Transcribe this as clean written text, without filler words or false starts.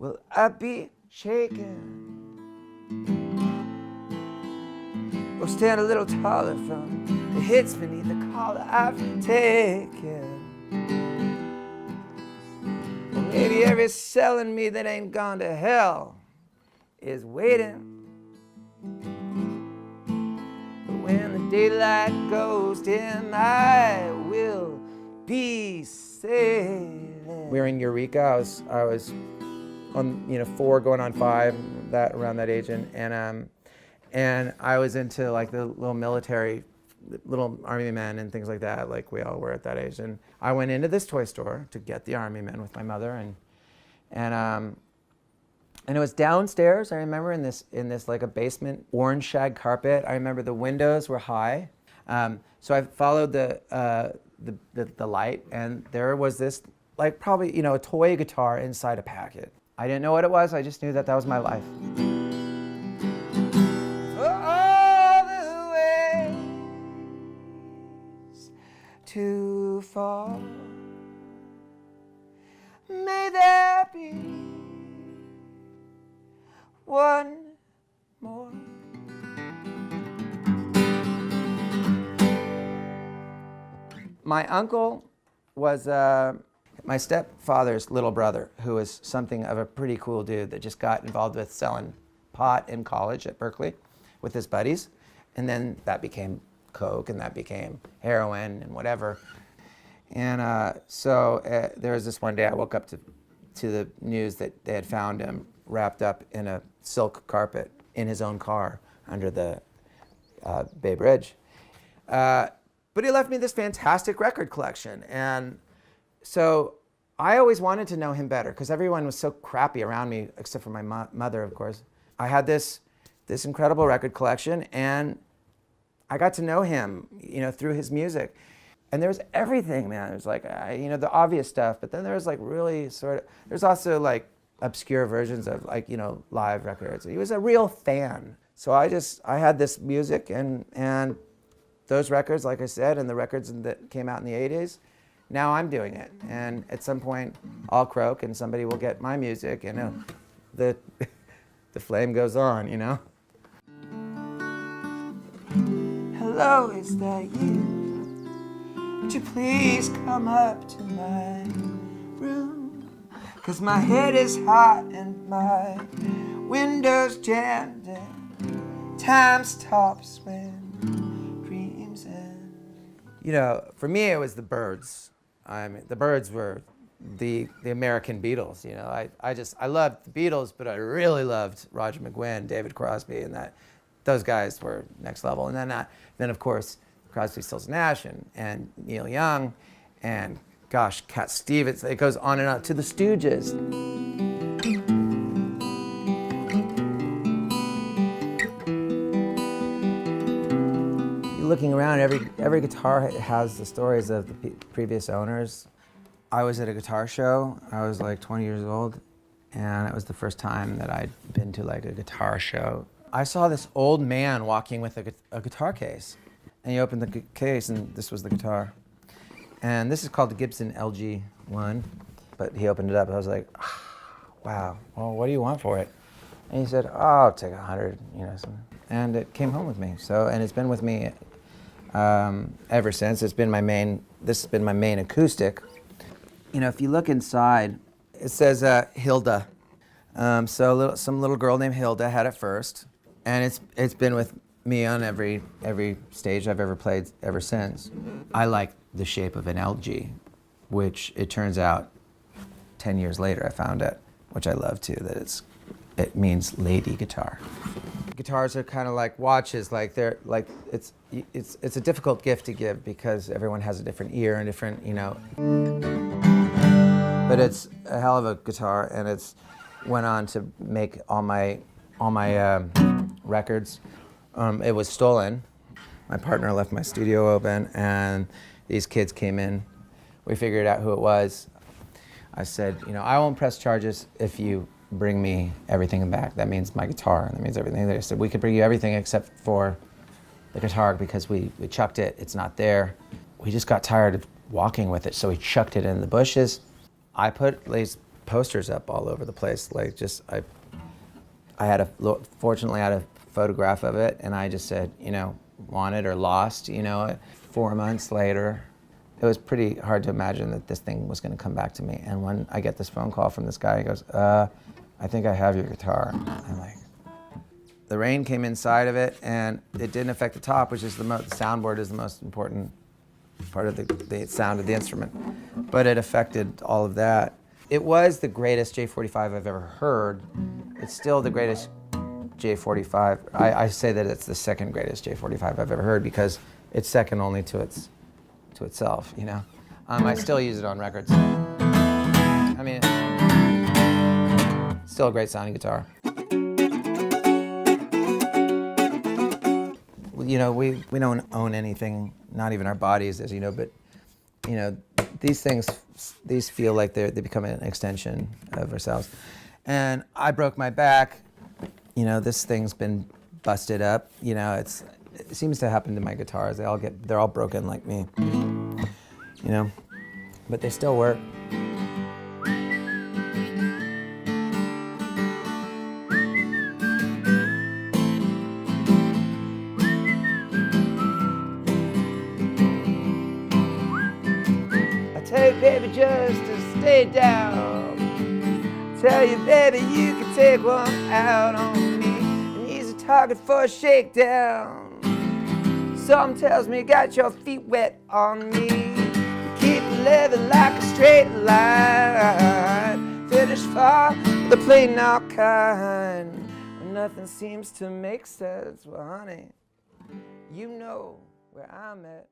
will I be shaken? Or stand a little taller from the hits beneath the collar I've taken? Or maybe every cell in me that ain't gone to hell is waiting. But when the daylight goes dim, I will be sailing. We were in Eureka. I was on 4 going on 5, that around that age, and I was into like the little military, little army men and things like that, like we all were at that age. And I went into this toy store to get the army men with my mother, and it was downstairs. I remember in this like a basement, orange shag carpet. I remember the windows were high, so I followed the light, and there was this like probably a toy guitar inside a packet. I didn't know what it was. I just knew that was my life. All the ways to fall, may there be one more. My uncle was my stepfather's little brother, who was something of a pretty cool dude that just got involved with selling pot in college at Berkeley with his buddies. And then that became coke, and that became heroin and whatever. And so there was this one day I woke up to the news that they had found him wrapped up in a silk carpet in his own car under the Bay Bridge. But he left me this fantastic record collection. And so I always wanted to know him better because everyone was so crappy around me, except for my mother, of course. I had this incredible record collection, and I got to know him, through his music. And there was everything, man. It was like, the obvious stuff, but then there was like really there's also like obscure versions of like, live records. He was a real fan. So I had this music and those records, like I said, and the records that came out in the 80s. Now I'm doing it, and at some point I'll croak and somebody will get my music, and the flame goes on, Hello, is that you? Would you please come up to my room? 'Cause my head is hot and my window's jammed and time stops when dreams end. For me it was the Byrds. The Byrds were the American Beatles. I loved the Beatles, but I really loved Roger McGuinn, David Crosby, and those guys were next level. And then of course Crosby, Stills, Nash, and Neil Young, and gosh, Cat Stevens. It goes on and on to the Stooges. Looking around, every guitar has the stories of the previous owners. I was at a guitar show. I was like 20 years old, and it was the first time that I'd been to like a guitar show. I saw this old man walking with a guitar case, and he opened the case, and this was the guitar. And this is called the Gibson LG1, but he opened it up, and I was like, wow, well, what do you want for it? And he said, I'll take 100, and it came home with me. And it's been with me ever since. This has been my main acoustic. If you look inside, it says Hilda. So some little girl named Hilda had it first, and it's been with me on every stage I've ever played ever since. I like the shape of an LG, which it turns out 10 years later I found it, which I love too, that it means lady guitar. Guitars are kind of like watches, like they're like it's a difficult gift to give because everyone has a different ear and different, But it's a hell of a guitar, and it's went on to make all my records. It was stolen. My partner left my studio open, and these kids came in. We figured out who it was. I said, I won't press charges if you bring me everything back. That means my guitar, that means everything. They said, we could bring you everything except for the guitar because we chucked it, it's not there. We just got tired of walking with it, so we chucked it in the bushes. I put these posters up all over the place. Like fortunately I had a photograph of it, and I just said, you know, wanted or lost, you know. 4 months later, it was pretty hard to imagine that this thing was going to come back to me. And when I get this phone call from this guy, he goes, I think I have your guitar. I'm like, the rain came inside of it, and it didn't affect the top, which is the soundboard is the most important part of the sound of the instrument. But it affected all of that. It was the greatest J45 I've ever heard. It's still the greatest J45. I say that it's the second greatest J45 I've ever heard because it's second only to itself, you know. I still use it on records. I mean, still a great sounding guitar. You know, we don't own anything, not even our bodies, as you know, but, you know, these feel like they become an extension of ourselves. And I broke my back. You know, this thing's been busted up. You know, it seems to happen to my guitars. They're all broken like me. You know, but they still work. Tell you, baby, just to stay down. Tell you, baby, you can take one out on me, and he's a target for a shakedown. Something tells me you got your feet wet on me. You keep living like a straight line. Finish far with a plain out kind. Nothing seems to make sense. Well, honey, you know where I'm at.